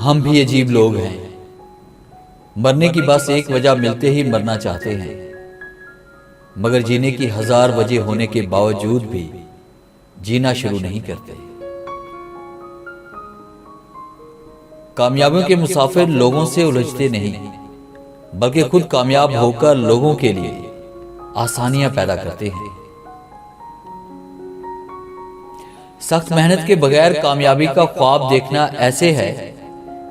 हम भी अजीब लोग हैं। मरने की बस एक वजह मिलते ही मरना चाहते हैं, मगर जीने की 1000 वजह होने के बावजूद भी जीना शुरू नहीं करते। कामयाबियों के मुसाफिर लोगों से उलझते नहीं, बल्कि खुद कामयाब होकर लोगों के लिए आसानियां पैदा करते हैं। सख्त मेहनत के बगैर कामयाबी का ख्वाब देखना ऐसे है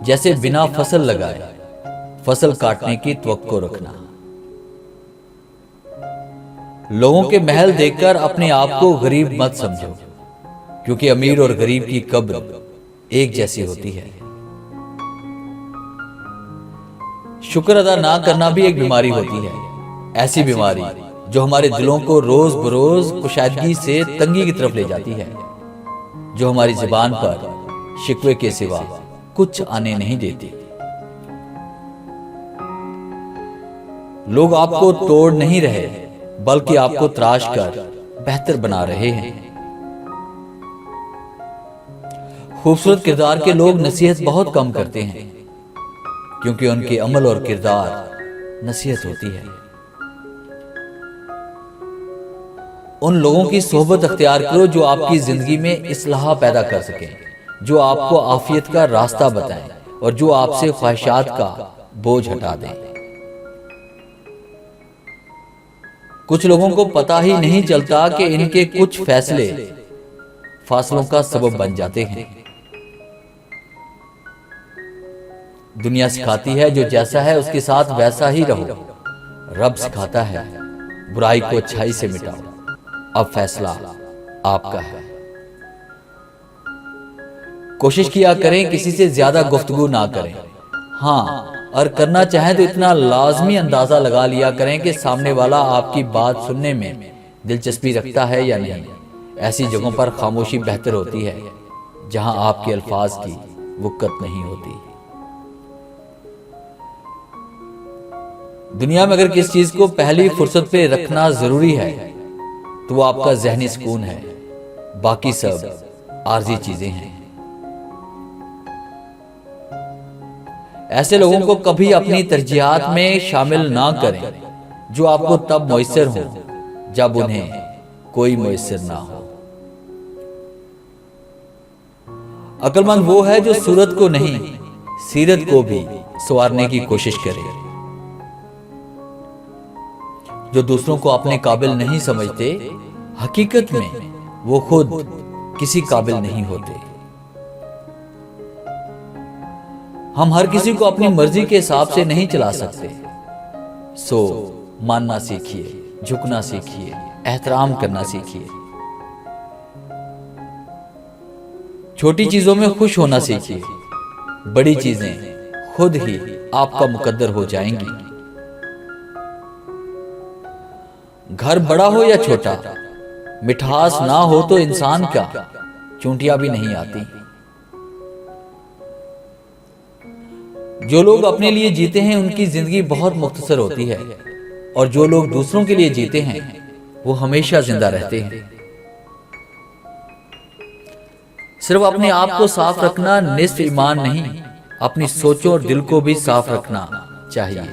जैसे बिना फसल लगाए फसल काटने की तवक्को रखना। लोगों के महल देखकर अपने आप को गरीब मत समझो, क्योंकि अमीर और गरीब की कब्र एक जैसी होती है। शुक्र अदा ना करना भी एक बीमारी होती है, ऐसी बीमारी जो हमारे दिलों को रोज बरोज कुशादगी से तंगी की तरफ ले जाती है, जो हमारी जुबान पर शिकवे के सिवा कुछ आने नहीं देती। लोग आपको तोड़ नहीं रहे, बल्कि आपको तराश कर बेहतर बना रहे हैं। खूबसूरत किरदार के लोग नसीहत बहुत कम करते हैं, क्योंकि उनके अमल और किरदार नसीहत होती है। उन लोगों की सोहबत अख्तियार करो जो आपकी जिंदगी में इस्लाह पैदा कर सकें, जो आपको आफियत का रास्ता बताएं और जो आपसे ख्वाहिशात का बोझ हटा दें। कुछ लोगों को पता ही नहीं चलता कि इनके कुछ फैसले फासलों का सबब बन जाते हैं। दुनिया सिखाती है जो जैसा है उसके साथ वैसा ही रहो। रब सिखाता है बुराई को अच्छाई से मिटाओ। अब फैसला आपका है। कोशिश किया करें किसी से ज्यादा गुफ्तगू ना करें। हाँ, और करना चाहें तो इतना लाजमी अंदाजा लगा लिया करें कि सामने वाला आपकी बात सुनने में दिलचस्पी रखता है या नहीं। ऐसी जगहों पर खामोशी बेहतर होती है, जहां आपके अल्फाज की वुक्कत नहीं होती। दुनिया में अगर किस चीज को पहली फुर्सत पे रखना जरूरी है तो वो आपका जहनी सुकून है, बाकी सब आर्जी चीजें हैं। ऐसे लोगों को कभी अपनी तरजीहात में शामिल ना करें जो आपको तब मुयस्सर हो जब उन्हें कोई मुयस्सर ना हो। अक्लमंद वो है जो सूरत को नहीं, सीरत को भी संवारने की कोशिश करे। जो दूसरों को अपने काबिल नहीं समझते, हकीकत में वो खुद किसी काबिल नहीं होते। हम हर किसी को अपनी मर्जी के हिसाब से नहीं चला सकते, सो मानना सीखिए, झुकना सीखिए, एहतराम करना सीखिए। छोटी चीजों में खुश होना सीखिए, बड़ी चीजें खुद ही आपका मुकद्दर हो जाएंगी। घर बड़ा हो या छोटा, मिठास ना हो तो इंसान का चूंटियां भी नहीं आती। जो लोग अपने लिए जीते हैं उनकी जिंदगी बहुत मुख्तसर होती है, और जो लोग दूसरों के लिए जीते हैं वो हमेशा जिंदा रहते हैं। सिर्फ अपने आप को साफ रखना निस्फ ईमान नहीं, अपनी सोचों और दिल को भी साफ रखना चाहिए।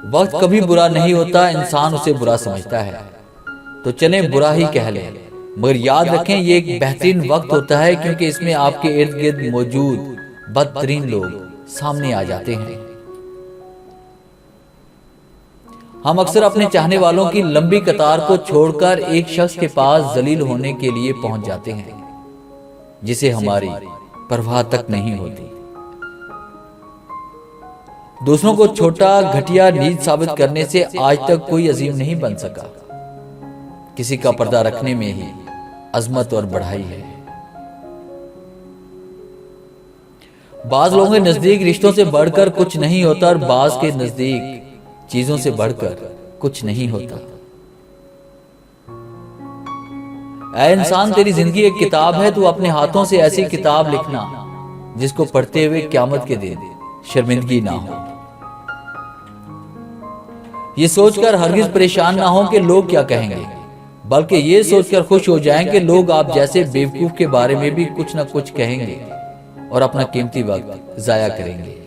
वक्त कभी बुरा नहीं होता, इंसान उसे बुरा समझता है, तो चलें बुरा ही कह लें, मगर याद रखें ये एक बेहतरीन वक्त होता है, क्योंकि इसमें आपके इर्द गिर्द मौजूद बदतरीन लोग सामने आ जाते हैं। हम अक्सर अपने चाहने वालों की लंबी कतार को छोड़कर एक शख्स के पास जलील होने के लिए पहुंच जाते हैं, जिसे हमारी परवाह तक नहीं होती। दूसरों को छोटा, घटिया, नीच साबित करने से आज तक कोई अजीम नहीं बन सका। किसी का पर्दा रखने में ही अजमत और बढ़ाई है। बाज लोगों के नजदीक रिश्तों से बढ़कर कुछ नहीं होता, और बाज के नजदीक चीजों से बढ़कर कुछ नहीं होता। ऐ इंसान, तेरी जिंदगी एक किताब है, तू अपने हाथों से ऐसी किताब लिखना जिसको पढ़ते हुए क़यामत के दिन शर्मिंदगी ना हो। ये सोचकर हरगिज परेशान ना हो कि लोग क्या कहेंगे, बल्कि ये सोचकर खुश हो जाएं कि लोग आप जैसे बेवकूफ के बारे में भी कुछ ना कुछ कहेंगे और अपना कीमती वक्त जाया करेंगे।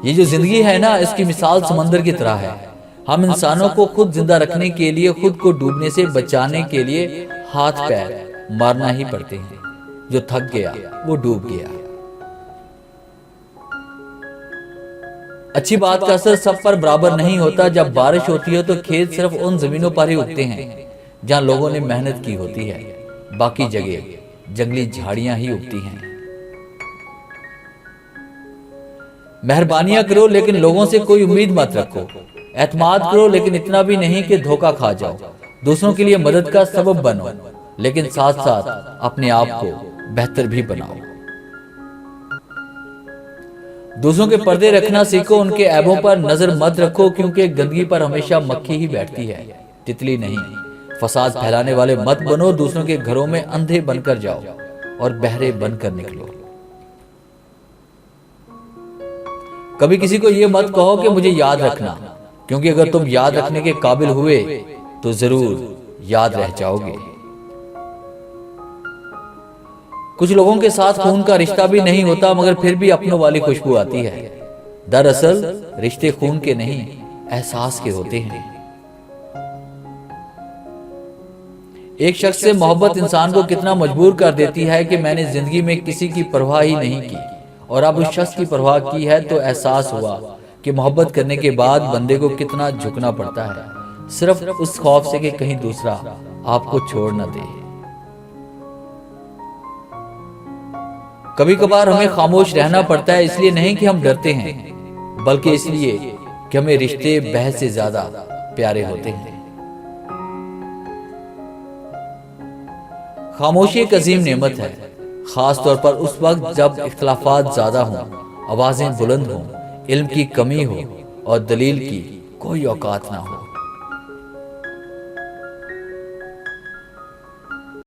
ये जो जिंदगी है ना, इसकी मिसाल समंदर की तरह है। हम इंसानों को खुद जिंदा रखने के लिए, खुद को डूबने से बचाने के लिए हाथ पैर मारना ही पड़ते हैं। जो थक गया वो डूब गया। अच्छी बात का असर सब पर बराबर नहीं होता। जब बारिश होती है तो खेत सिर्फ उन जमीनों पर ही उगते हैं जहां लोगों ने मेहनत की होती है। बाकी जगह जंगली झाड़ियां ही उगती हैं। मेहरबानियां करो लेकिन लोगों से कोई उम्मीद मत रखो। एतमाद करो लेकिन इतना भी नहीं कि धोखा खा जाओ। दूसरों के लिए मदद का सबब बनो लेकिन साथ साथ अपने आप को बेहतर भी बनाओ। दूसरों के पर्दे रखना सीखो, उनके ऐबों पर नजर मत रखो, क्योंकि गंदगी पर हमेशा मक्खी ही बैठती है, तितली नहीं। फसाद फैलाने वाले मत बनो। दूसरों के घरों में अंधे बनकर जाओ और बहरे बनकर निकलो। कभी किसी को यह मत कहो कि मुझे याद रखना, क्योंकि अगर तुम याद रखने के काबिल हुए तो जरूर याद रह जाओगे। कुछ लोगों के साथ खून का रिश्ता भी नहीं होता मगर फिर भी अपनों वाली खुशबू आती है। दरअसल रिश्ते खून के नहीं, एहसास के होते हैं। एक शख्स से मोहब्बत इंसान को कितना मजबूर कर देती है कि मैंने जिंदगी में किसी की परवाह ही नहीं की, और अब उस शख्स की परवाह की है तो एहसास हुआ कि मोहब्बत करने के बाद बंदे को कितना झुकना पड़ता है, सिर्फ उस खौफ से कि कहीं दूसरा आपको छोड़ न दे। कभी कभार हमें खामोश रहना पड़ता है, इसलिए नहीं कि हम डरते हैं, बल्कि इसलिए कि हमें रिश्ते बहस से ज्यादा प्यारे होते हैं। खामोशी एक अजीम नेमत है, खास तौर पर उस वक्त जब इख्तिलाफात ज्यादा हों, आवाजें बुलंद हों, इल्म की कमी हो और दलील की कोई औकात ना हो।